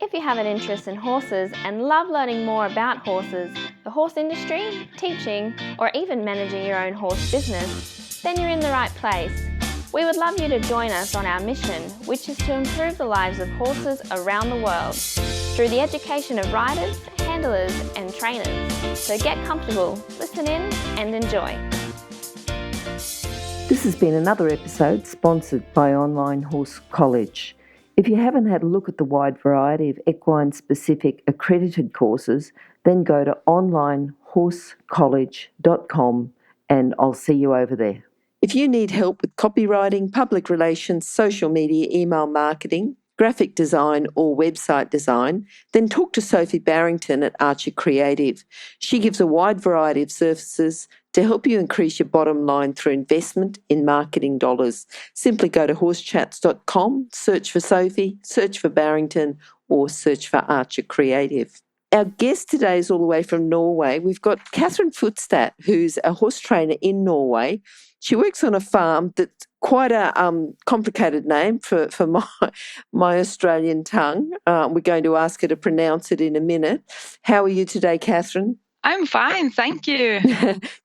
If you have an interest in horses and love learning more about horses, the horse industry, teaching, or even managing your own horse business, then you're in the right place. We would love you to join us on our mission, which is to improve the lives of horses around the world through the education of riders, handlers, and trainers. So get comfortable, listen in, and enjoy. This has been another episode sponsored by Online Horse College. If you haven't had a look at the wide variety of equine-specific accredited courses, then go to onlinehorsecollege.com and I'll see you over there. If you need help with copywriting, public relations, social media, email marketing, graphic design or website design, then talk to Sophie Barrington at Archer Creative. She gives a wide variety of services to help you increase your bottom line through investment in marketing dollars. Simply go to horsechats.com, search for Sophie, search for Barrington, or search for Archer Creative. Our guest today is all the way from Norway. We've got Cathrine Fodstad, who's a horse trainer in Norway. She works on a farm that's quite a complicated name for my Australian tongue. We're going to ask her to pronounce it in a minute. How are you today, Cathrine? I'm fine, thank you.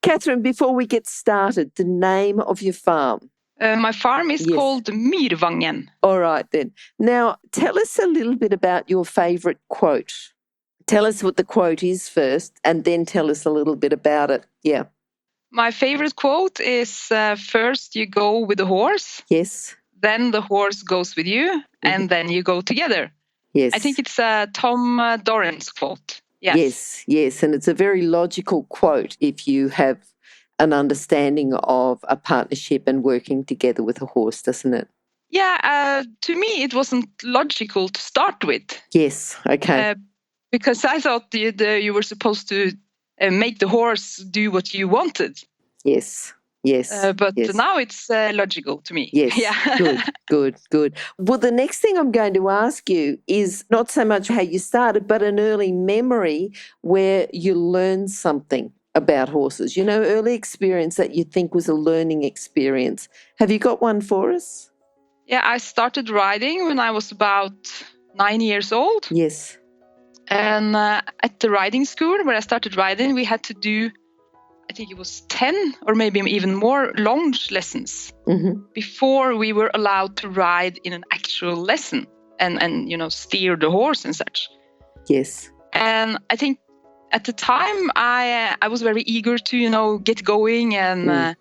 Cathrine, before we get started, the name of your farm. My farm is called Myrvangen. All right then. Now, tell us a little bit about your favourite quote. Tell us what the quote is first and then tell us a little bit about it. Yeah. My favorite quote is first you go with the horse. Yes. Then the horse goes with you and then you go together. Yes. I think it's Tom Doran's quote. Yes. And it's a very logical quote if you have an understanding of a partnership and working together with a horse, doesn't it? Yeah, to me it wasn't logical to start with. Yes, okay. Because I thought you were supposed to make the horse do what you wanted. Yes. But now it's logical to me. Yes, yeah. Good. Well, the next thing I'm going to ask you is not so much how you started, but an early memory where you learned something about horses. You know, early experience that you think was a learning experience. Have you got one for us? Yeah, I started riding when I was about 9 years old. Yes. And at the riding school where I started riding, we had to do, I think it was 10 or maybe even more longe lessons before we were allowed to ride in an actual lesson and steer the horse and such. Yes. And I think at the time I was very eager to, get going and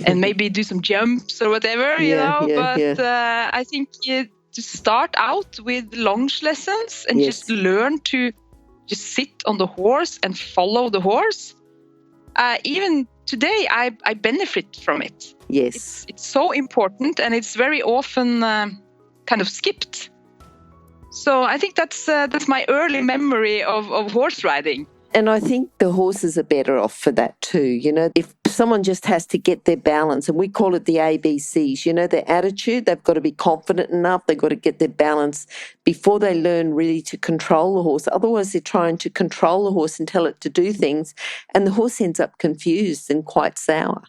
maybe do some jumps or whatever, but I think to start out with longe lessons and just learn to just sit on the horse and follow the horse. Even today, I benefit from it. Yes. It's so important and it's very often kind of skipped. So I think that's my early memory of horse riding. And I think the horses are better off for that too. You know, if someone just has to get their balance, and we call it the ABCs, their attitude, they've got to be confident enough, they've got to get their balance before they learn really to control the horse. Otherwise, they're trying to control the horse and tell it to do things, and the horse ends up confused and quite sour.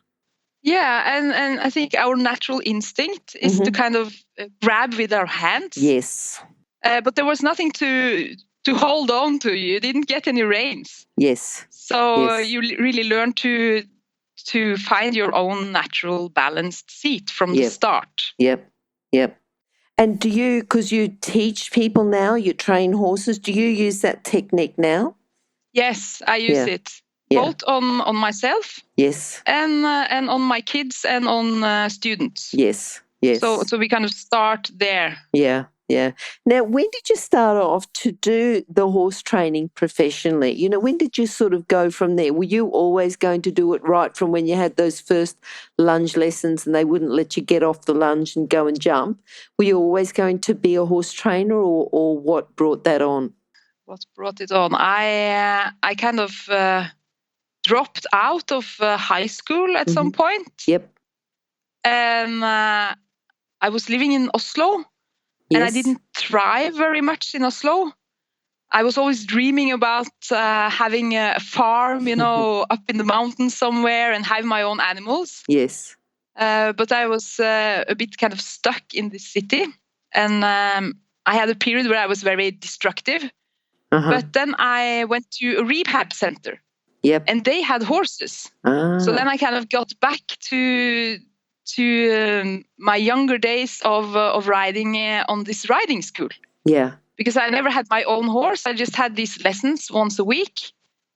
Yeah, and I think our natural instinct is to kind of grab with our hands. Yes. But there was nothing to hold on to. You didn't get any reins. Yes. So you really learn to find your own natural balanced seat from the start. Yep. And because you teach people now, you train horses, do you use that technique now? Yes, I use it both on myself. Yes. And on my kids and on students. Yes. So we kind of start there. Yeah. Now, when did you start off to do the horse training professionally? When did you sort of go from there? Were you always going to do it right from when you had those first lunge lessons and they wouldn't let you get off the lunge and go and jump? Were you always going to be a horse trainer or what brought that on? What brought it on? I kind of dropped out of high school at some point. Yep. And I was living in Oslo. And I didn't thrive very much in Oslo. I was always dreaming about having a farm, up in the mountains somewhere and have my own animals. Yes. But I was a bit kind of stuck in the city. And I had a period where I was very destructive. But then I went to a rehab center. Yep. And they had horses. So then I kind of got back to my younger days of riding on this riding school. Yeah. Because I never had my own horse. I just had these lessons once a week.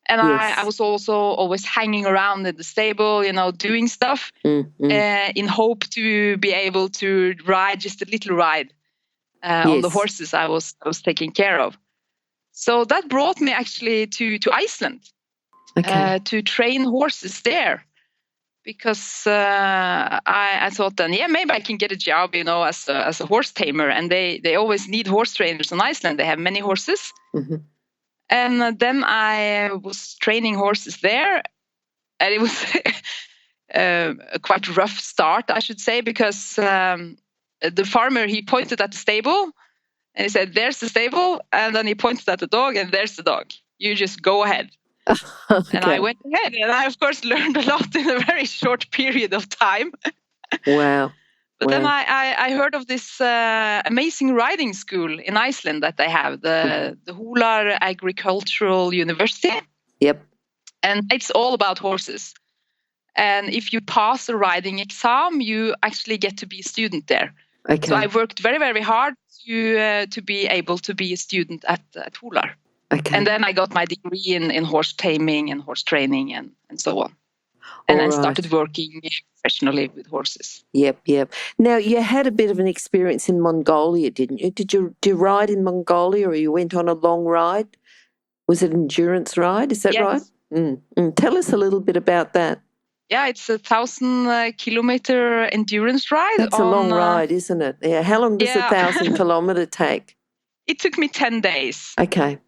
And Yes. I was also always hanging around in the stable, doing stuff in hope to be able to ride just a little ride on the horses I was taking care of. So that brought me actually to Iceland to train horses there. Because I thought then, maybe I can get a job, as a horse tamer. And they always need horse trainers on Iceland. They have many horses. Mm-hmm. And then I was training horses there. And it was a quite rough start, I should say, because the farmer, he pointed at the stable and he said, "There's the stable." And then he pointed at the dog and there's the dog. You just go ahead. Okay. And I went ahead, and I, of course, learned a lot in a very short period of time. Wow. But then I heard of this amazing riding school in Iceland that they have, the Hólar Agricultural University. Yep. And it's all about horses. And if you pass a riding exam, you actually get to be a student there. Okay. So I worked very, very hard to be able to be a student at Hólar. Okay. And then I got my degree in horse taming and horse training and so on. And then started working professionally with horses. Yep. Now, you had a bit of an experience in Mongolia, didn't you? Did you ride in Mongolia, or you went on a long ride? Was it an endurance ride? Is that right? Tell us a little bit about that. Yeah, it's a 1,000-kilometer endurance ride. That's a long ride, isn't it? Yeah. How long does 1,000-kilometer take? It took me 10 days. Okay.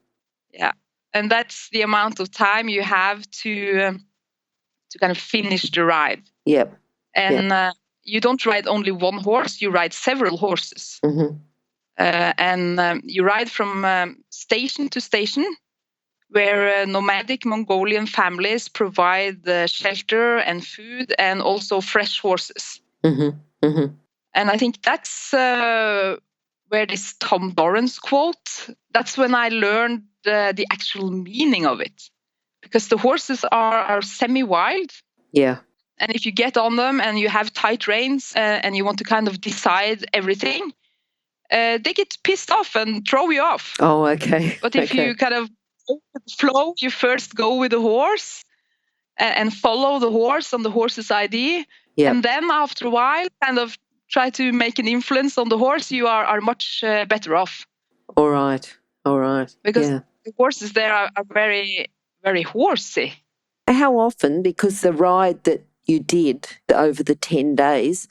Yeah, and that's the amount of time you have to kind of finish the ride. Yep. And you don't ride only one horse; you ride several horses. Mm-hmm. And you ride from station to station, where nomadic Mongolian families provide shelter and food, and also fresh horses. Mm-hmm. Mm-hmm. And I think that's where this Tom Dorrance quote, that's when I learned the actual meaning of it. Because the horses are semi-wild. Yeah. And if you get on them and you have tight reins and you want to kind of decide everything, they get pissed off and throw you off. Oh, okay. But if you kind of go with the flow, you first go with the horse and follow the horse on the horse's idea. Yep. And then after a while, kind of try to make an influence on the horse, you are much better off. All right. Because the horses there are very, very horsey. How often, because the ride that you did over the 10 days,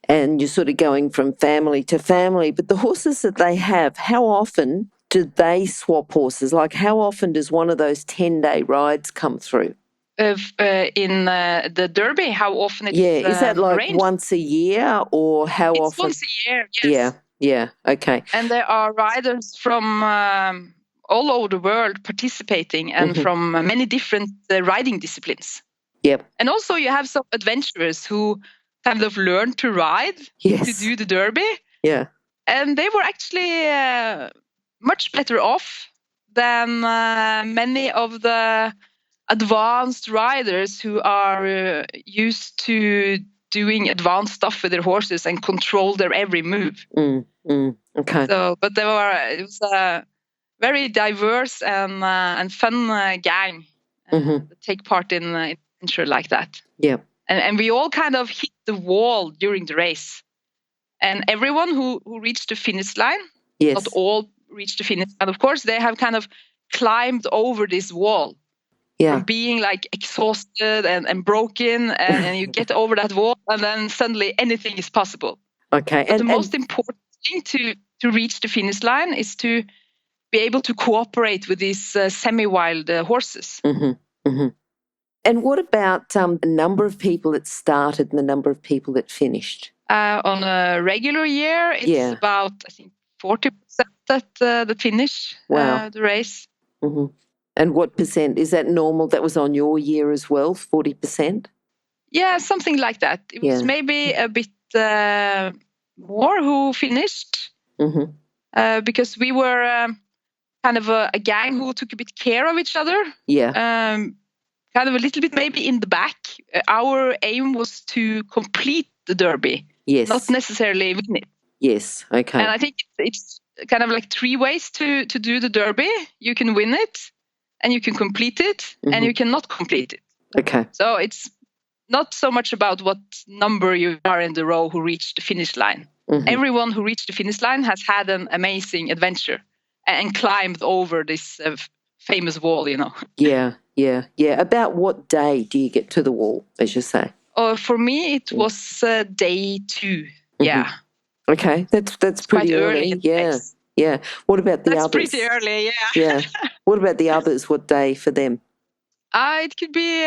and you're sort of going from family to family, but the horses that they have, how often do they swap horses? Like, how often does one of those 10-day rides come through? In the Derby, how often it's is that like arranged? Once a year, or how it's often? Once a year, yes. Yeah, okay. And there are riders from all over the world participating, and from many different riding disciplines. Yep. And also you have some adventurers who kind of learn to ride to do the Derby. Yeah. And they were actually much better off than many of the advanced riders who are used to doing advanced stuff with their horses and control their every move. Okay. So, but it was a very diverse and fun gang that take part in adventure like that. Yeah. And we all kind of hit the wall during the race. And everyone who reached the finish line, not all reached the finish line, of course, they have kind of climbed over this wall. Yeah. From being like exhausted and broken, and you get over that wall, and then suddenly anything is possible. Okay. But the most important thing to reach the finish line is to be able to cooperate with these semi-wild horses. And what about the number of people that started and the number of people that finished? On a regular year, it's about, I think, 40% that finish the race. And what percent? Is that normal? That was on your year as well, 40%? Yeah, something like that. It was maybe a bit more who finished. because we were kind of a gang who took a bit care of each other. Yeah. Kind of a little bit maybe in the back. Our aim was to complete the derby, Yes. not necessarily win it. Yes. Okay. And I think it's kind of like 3 ways to do the derby. You can win it, and you can complete it, and you cannot complete it. Okay. So it's not so much about what number you are in the row who reached the finish line. Everyone who reached the finish line has had an amazing adventure and climbed over this famous wall, Yeah. About what day do you get to the wall, as you say? For me, it was day 2. Yeah. Okay, that's pretty quite early. Yeah. What about the others? That's pretty early, yeah. Yeah. What about the others? What day for them? It could be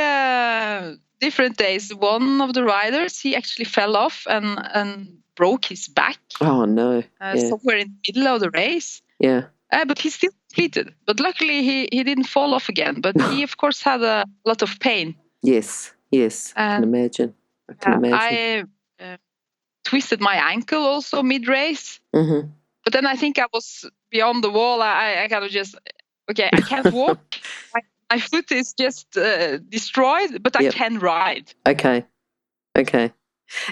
different days. One of the riders, he actually fell off and broke his back. Oh no! Somewhere in the middle of the race. Yeah. But he still completed. But luckily, he didn't fall off again. But he, of course, had a lot of pain. Yes. I can imagine. I twisted my ankle also mid-race. But then I think I was beyond the wall. I kind of just, okay, I can't walk. My foot is just destroyed, but I can ride. Okay.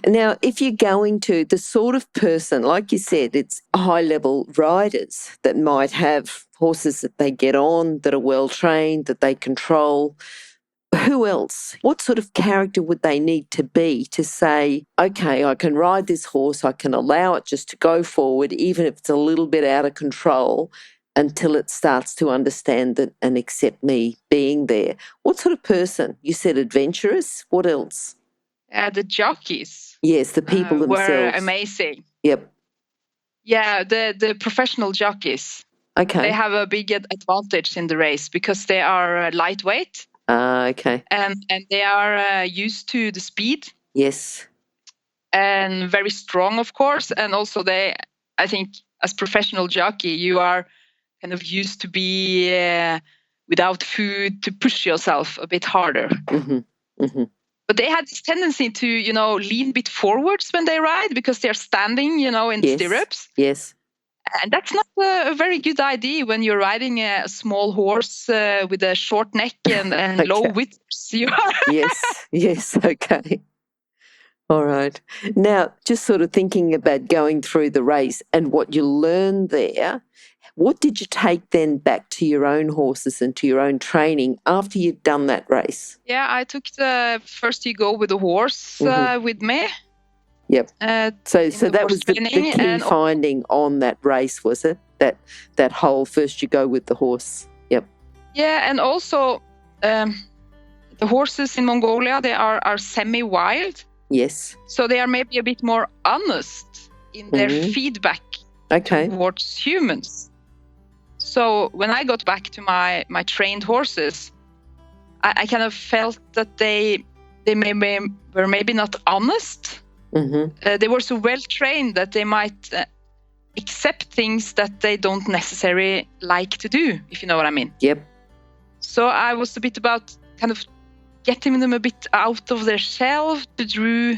Now, if you're going to the sort of person, like you said, it's high-level riders that might have horses that they get on, that are well-trained, that they control. Who else? What sort of character would they need to be to say, okay, I can ride this horse, I can allow it just to go forward, even if it's a little bit out of control, until it starts to understand that and accept me being there? What sort of person? You said adventurous. What else? The jockeys. Yes, the people themselves. Were amazing. Yep. Yeah, the professional jockeys. Okay. They have a big advantage in the race because they are lightweight. Okay. And they are used to the speed. Yes. And very strong, of course. And also I think as professional jockey, you are kind of used to be without food, to push yourself a bit harder. But they had this tendency to, lean a bit forwards when they ride because they're standing, in stirrups. Yes. And that's not a very good idea when you're riding a small horse with a short neck and low withers. Yes, okay. All right. Now, just sort of thinking about going through the race and what you learned there, what did you take then back to your own horses and to your own training after you'd done that race? Yeah, I took the first you go with the horse with me. Yep. So that was the key finding on that race, was it? That whole first you go with the horse. Yep. Yeah, and also the horses in Mongolia, they are semi-wild. Yes. So they are maybe a bit more honest in their feedback towards humans. So when I got back to my trained horses, I kind of felt that they were maybe not honest. They were so well trained that they might accept things that they don't necessarily like to do, if you know what I mean. Yep. So I was a bit about kind of getting them a bit out of their shell to do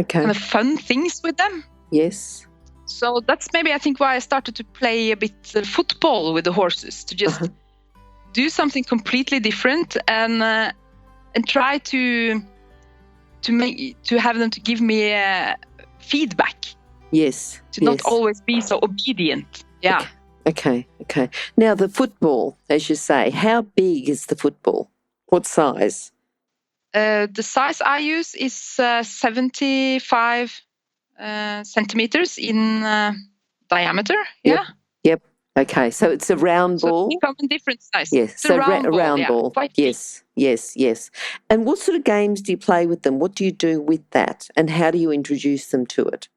kind of fun things with them. Yes. So that's maybe, I think, why I started to play a bit football with the horses, to just do something completely different and try to have them to give me feedback. Yes. To not always be so obedient. Yeah. Okay. Now the football, as you say, how big is the football? What size? The size I use is 75 centimeters in diameter. Yep. Okay, so it's a round ball. So they come in different sizes. Yes, it's a round ball. Quite yes. And what sort of games do you play with them? What do you do with that? And how do you introduce them to it?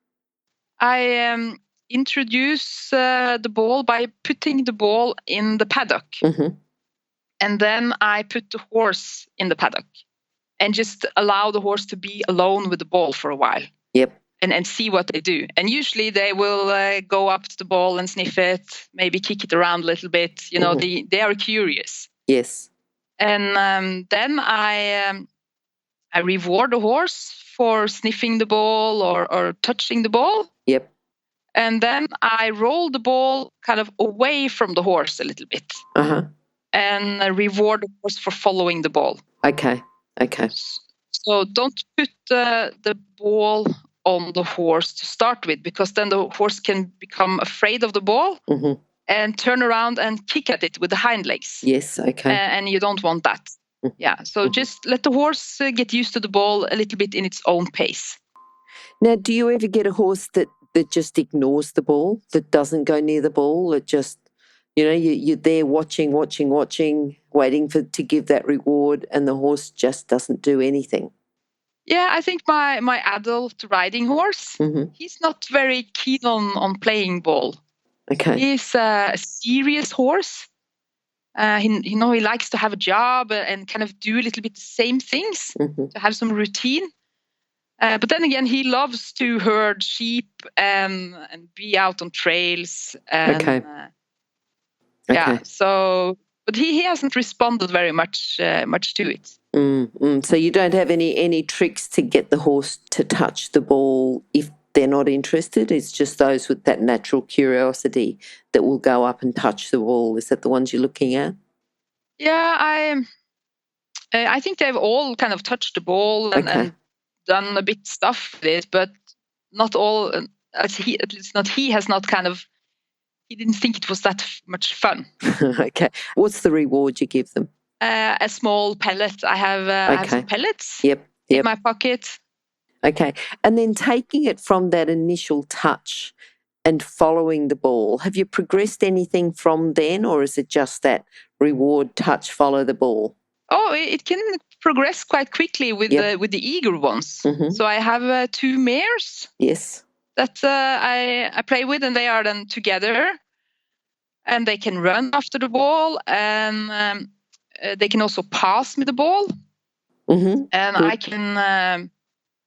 I introduce the ball by putting the ball in the paddock. And then I put the horse in the paddock and just allow the horse to be alone with the ball for a while. Yep. And see what they do. And usually they will go up to the ball and sniff it, maybe kick it around a little bit. They are curious. Yes. And then I reward the horse for sniffing the ball or touching the ball. Yep. And then I roll the ball kind of away from the horse a little bit. And reward the horse for following the ball. Okay. So don't put the ball on the horse to start with, because then the horse can become afraid of the ball and turn around and kick at it with the hind legs. Yes, okay. And you don't want that. Yeah, so just let the horse get used to the ball a little bit in its own pace. Now, do you ever get a horse that just ignores the ball, that doesn't go near the ball, that just, you're there watching, waiting to give that reward, and the horse just doesn't do anything? Yeah, I think my adult riding horse, he's not very keen on playing ball. Okay. He's a serious horse. He likes to have a job and kind of do a little bit the same things, to have some routine. But then again, he loves to herd sheep and be out on trails. And, okay. Yeah. So, but he hasn't responded very much to it. So you don't have any tricks to get the horse to touch the ball if they're not interested? It's just those with that natural curiosity that will go up and touch the ball. Is that the ones you're looking at? Yeah, I think they've all kind of touched the ball and done a bit stuff with it, but not all. He has not kind of. He didn't think it was that much fun. Okay. What's the reward you give them? A small pellet. I have some pellets. Yep. In my pocket. Okay. And then taking it from that initial touch and following the ball, have you progressed anything from then, or is it just that reward, touch, follow the ball? Oh, it can progress quite quickly with the eager ones. So I have 2 mares. Yes. That I play with, and they are then together, and they can run after the ball, and they can also pass me the ball, and good. I can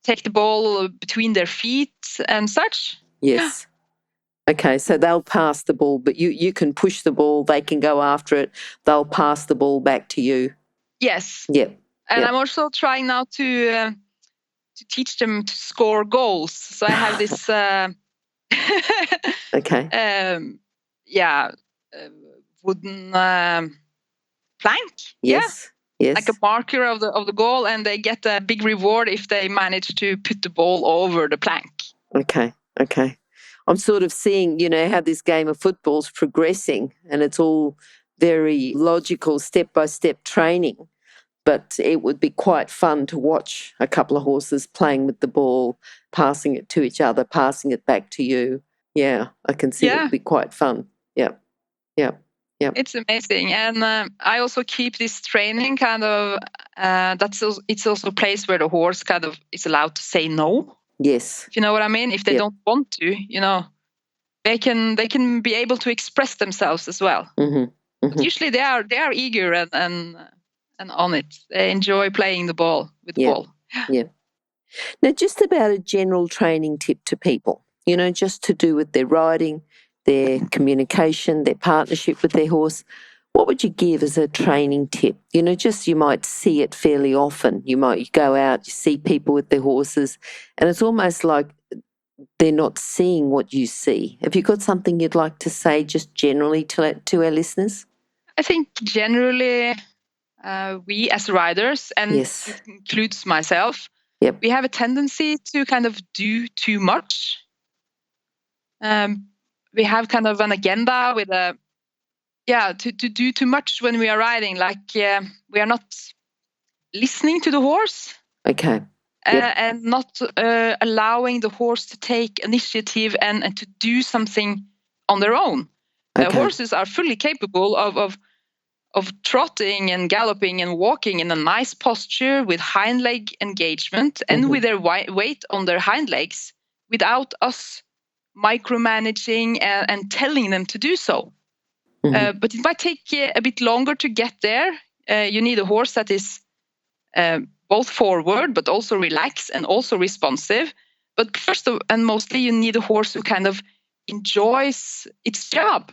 take the ball between their feet and such. Yes. Okay, so they'll pass the ball, but you can push the ball, they can go after it, they'll pass the ball back to you. Yes. Yep. And I'm also trying now to teach them to score goals. So I have this wooden plank. Yes. Yes. Like a marker of the goal, and they get a big reward if they manage to put the ball over the plank. Okay. I'm sort of seeing, how this game of football's progressing, and it's all very logical, step-by-step training. But it would be quite fun to watch a couple of horses playing with the ball, passing it to each other, passing it back to you. Yeah, I can see it would be quite fun. Yep. It's amazing. And I also keep this training kind of, it's also a place where the horse kind of is allowed to say no. Yes. If you know what I mean? If they don't want to, they can be able to express themselves as well. But usually they are eager and on it. They enjoy playing the ball with the ball. Yeah. Now, just about a general training tip to people, just to do with their riding, their communication, their partnership with their horse. What would you give as a training tip? Just you might see it fairly often. You go out, you see people with their horses, and it's almost like they're not seeing what you see. Have you got something you'd like to say just generally to our listeners? I think generally we as riders, and it includes myself, we have a tendency to kind of do too much. We have kind of an agenda with to do too much when we are riding. Like we are not listening to the horse. Okay. And not allowing the horse to take initiative and to do something on their own. Horses are fully capable of trotting and galloping and walking in a nice posture with hind leg engagement and with their weight on their hind legs without us micromanaging and telling them to do so. But it might take a bit longer to get there. You need a horse that is both forward, but also relaxed and also responsive. But first and mostly, you need a horse who kind of enjoys its job.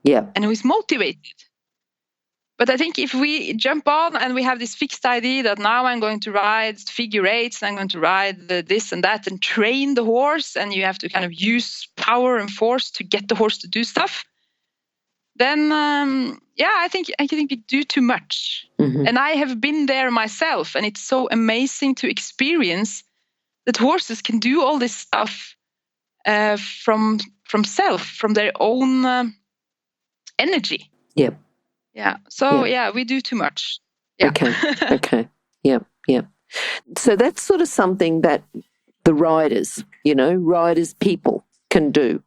Yeah. And who is motivated. But I think if we jump on and we have this fixed idea that now I'm going to ride figure eights, I'm going to ride this and that and train the horse, and you have to kind of use power and force to get the horse to do stuff, then I think we do too much. And I have been there myself, and it's so amazing to experience that horses can do all this stuff from their own energy. Yep. Yeah. So we do too much. Yeah. Okay. Yep. So that's sort of something that the riders, people can do.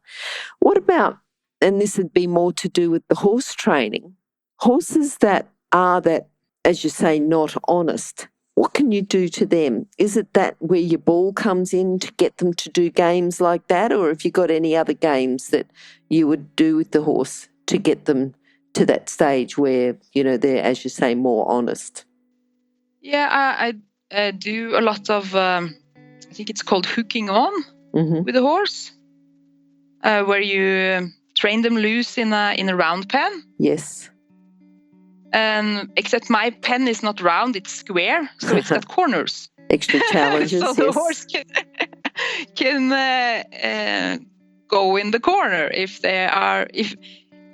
What about, and this would be more to do with the horse training, horses that are as you say, not honest. What can you do to them? Is it that where your ball comes in to get them to do games like that, or have you got any other games that you would do with the horse to get them to that stage where, they're, as you say, more honest? Yeah, I do a lot of, I think it's called hooking on with the horse, where you train them loose in a round pen. Yes. Except my pen is not round, it's square, so it's got corners. Extra challenges, so the horse can go in the corner if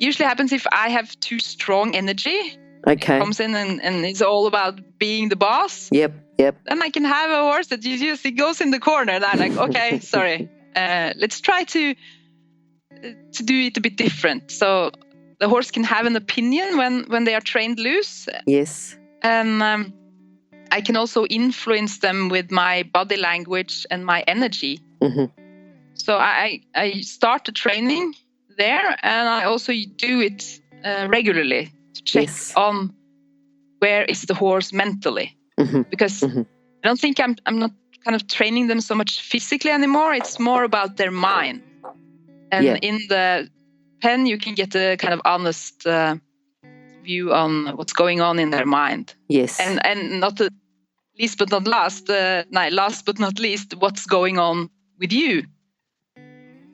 usually happens if I have too strong energy. Okay. It comes in and it's all about being the boss. Yep. Then I can have a horse that it goes in the corner, and I'm like, okay, sorry, let's try to do it a bit different. So the horse can have an opinion when they are trained loose. Yes. And I can also influence them with my body language and my energy. So I start the training there, and I also do it regularly to check on where is the horse mentally. Because I don't think I'm not kind of training them so much physically anymore. It's more about their mind. And in the pen, you can get a kind of honest view on what's going on in their mind. Yes. And not last but not least, what's going on with you.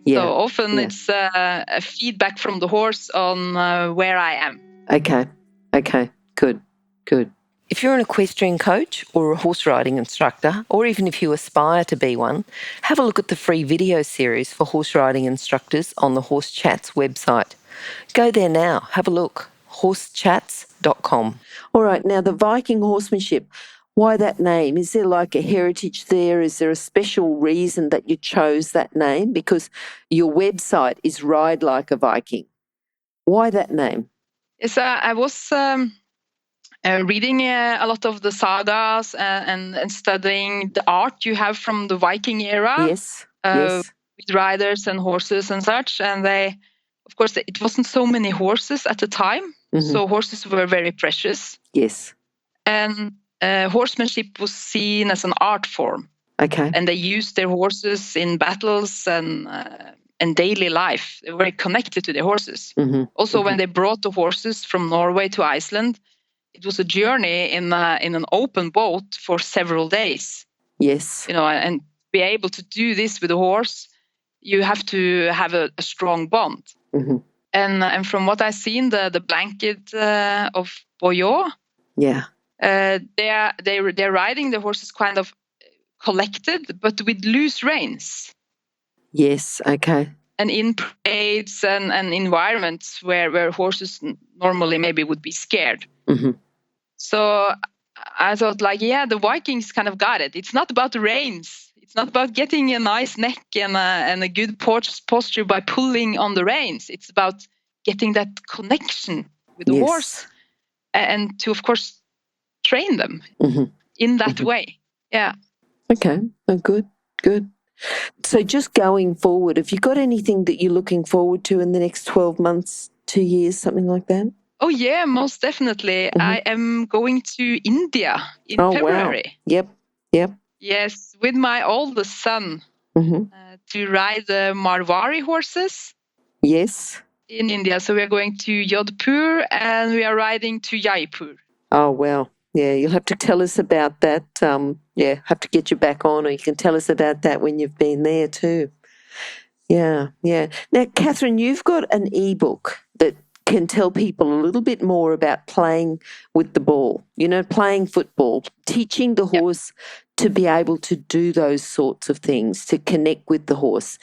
Yeah. So often it's a feedback from the horse on where I am. Okay. Good. If you're an equestrian coach or a horse riding instructor, or even if you aspire to be one, have a look at the free video series for horse riding instructors on the Horse Chats website. Go there now, have a look, horsechats.com. All right, now the Viking horsemanship, why that name? Is there like a heritage there? Is there a special reason that you chose that name? Because your website is Ride Like a Viking. Why that name? Yes, I was reading a lot of the sagas and studying the art you have from the Viking era. Yes. With riders and horses and such. And of course, it wasn't so many horses at the time. So horses were very precious. Yes. And horsemanship was seen as an art form. Okay. And they used their horses in battles and daily life. They were very connected to their horses. Also, when they brought the horses from Norway to Iceland, it was a journey in an open boat for several days. Yes. And be able to do this with a horse, you have to have a strong bond. And from what I've seen, the blanket of Boyot, they're riding the horses kind of collected, but with loose reins. Yes. Okay. And in parades and environments where horses normally maybe would be scared. So I thought, the Vikings kind of got it. It's not about the reins. It's not about getting a nice neck and a good posture by pulling on the reins. It's about getting that connection with the horse and to, of course, train them in that way. Yeah. Okay. Oh, good. So just going forward, have you got anything that you're looking forward to in the next 12 months, 2 years, something like that? Oh, yeah, most definitely. I am going to India in February. Wow. Yep. Yes, with my oldest son to ride the Marwari horses. Yes. In India. So we are going to Jodhpur and we are riding to Jaipur. Oh, wow. Yeah, you'll have to tell us about that. Have to get you back on, or you can tell us about that when you've been there too. Yeah. Now, Cathrine, you've got an ebook that can tell people a little bit more about playing with the ball, playing football, teaching the horse to be able to do those sorts of things, to connect with the horse.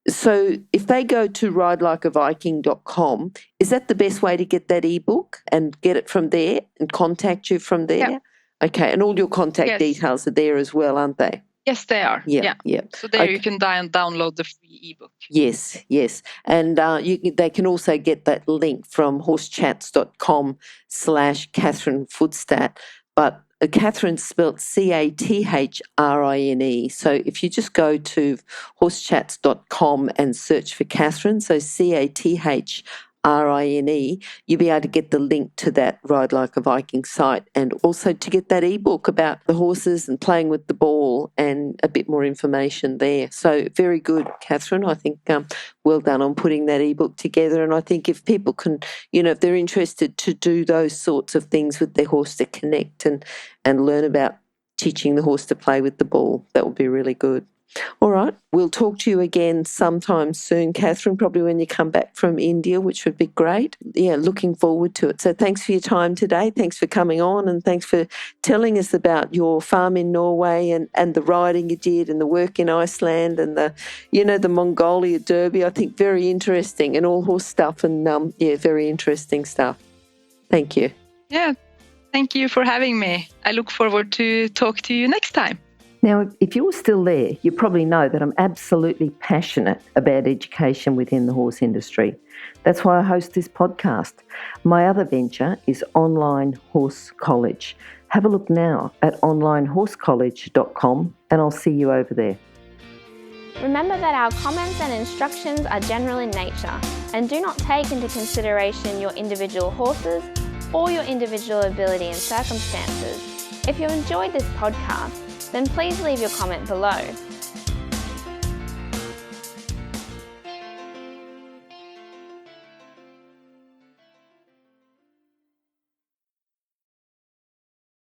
So if they go to ridelikeaviking.com, is that the best way to get that ebook and get it from there and contact you from there? Yeah. Okay, and all your contact details are there as well, aren't they? Yes, they are. Yeah. So there you can download the free ebook. Yes. And they can also get that link from horsechats.com/Cathrine Fodstad. But Cathrine's spelt Cathrine. So if you just go to horsechats.com and search for Cathrine, so Cathrine, you'll be able to get the link to that Ride Like a Viking site, and also to get that ebook about the horses and playing with the ball and a bit more information there. So very good, Cathrine. I think well done on putting that ebook together. And I think if people can, if they're interested to do those sorts of things with their horse, to connect and learn about teaching the horse to play with the ball, that would be really good. All right. We'll talk to you again sometime soon, Cathrine, probably when you come back from India, which would be great. Yeah, looking forward to it. So thanks for your time today. Thanks for coming on, and thanks for telling us about your farm in Norway and the riding you did and the work in Iceland and the Mongolia Derby. I think very interesting, and all horse stuff, and very interesting stuff. Thank you. Yeah, thank you for having me. I look forward to talk to you next time. Now, if you're still there, you probably know that I'm absolutely passionate about education within the horse industry. That's why I host this podcast. My other venture is Online Horse College. Have a look now at onlinehorsecollege.com, and I'll see you over there. Remember that our comments and instructions are general in nature and do not take into consideration your individual horses or your individual ability and circumstances. If you enjoyed this podcast, then please leave your comment below.